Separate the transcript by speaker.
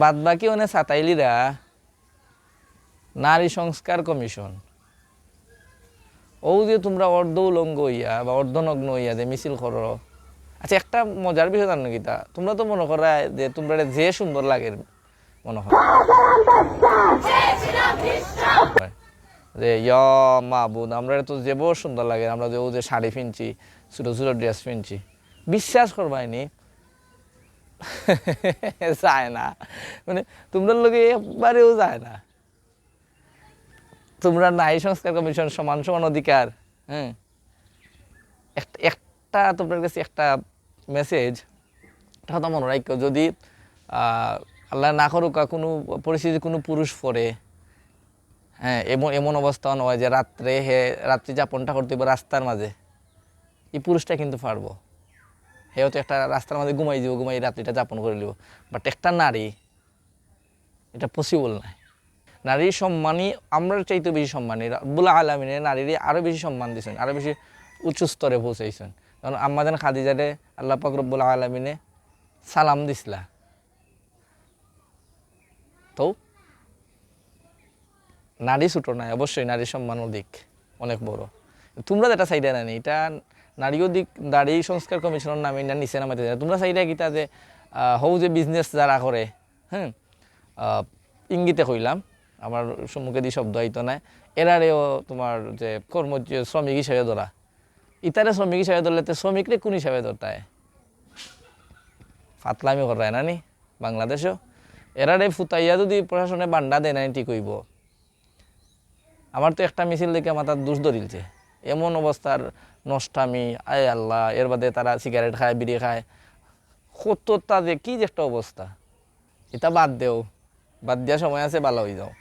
Speaker 1: বাদ বাকি অনেক সাতাইলিরা নারী সংস্কার কমিশন ও যে তোমরা অর্ধ উলঙ্গ হইয়া বা অর্ধনগ্ন হইয়া যে মিছিল করো। আচ্ছা, একটা মজার বিষয় জানো কি তা, তোমরা তো মনে করা যে তোমরা যে সুন্দর লাগে মনে হয় যে মাহবুদ আমরা তো যে বড় সুন্দর লাগে, আমরা যে ও যে শাড়ি পিনছি, ছোটো ছোটো ড্রেস পিনছি, বিশ্বাস করবাইনি যায় না, মানে তোমরা লোকে একবারেও যায় না। তোমরা নারী সংস্কার কমিশন সমান সমান অধিকার, হ্যাঁ, একটা তোমার কাছে একটা মেসেজ, একটা কথা মনে রাখো, যদি আল্লাহ না করুক কোনো পরিস্থিতি কোনো পুরুষ পড়ে, হ্যাঁ, এমন অবস্থা নয় যে রাত্রি যাপনটা করতে হবে রাস্তার মাঝে, এই পুরুষটা কিন্তু পারবো, হেও তো একটা রাস্তার মাঝে ঘুমাই রাত্রিটা যাপন করে নিব, বাট একটা নারী এটা পসিবল নয়। নারীর সম্মানই আমরা চাইতে বেশি সম্মানী, রব্বুল আলামিনের নারীর আরও বেশি সম্মান দিয়েছেন, আরও বেশি উচ্চ স্তরে পৌঁছাইছেন। কারণ আম্মাজান খাদিজারে আল্লাহ পাক রব্বুল আলামিনে সালাম দিছিলা, তো নারী ছোটো নয়, অবশ্যই নারীর সম্মান অধিক অনেক বড়। তোমরা যেটা চাইডা নেই, এটা নারী অধিক নারী সংস্কার কমিশনের নামে এটা নিচে নামাইতে যায়। তোমরা চাইডা গীতা যে হৌ যে বিজনেস যারা করে, হ্যাঁ, ইঙ্গিতে কইলাম, আমার সম্মুখে দিয়ে শব্দ আইতো না, এরারেও তোমার যে শ্রমিক হিসেবে ধরা, ইতারে শ্রমিক হিসেবে ধরলে তো শ্রমিকরে কোন হিসাবে ধরতায়, ফাতলামি করায় না নি বাংলাদেশেও। এরারে ফুতাইয়া যদি প্রশাসনে বান্ডা দেয় না ঠিক হইব। আমার তো একটা মিছিল দেখে আমার তার দোষ ধরিলছে, এমন অবস্থার নষ্টামি, আয় আল্লাহ, এর বাদে তারা সিগারেট খায়, বিড়ি খায়, কতটা যে কি যে একটা অবস্থা। এটা বাদ দেও, বাদ দেওয়ার সময় আছে, ভালো হয়ে যাও।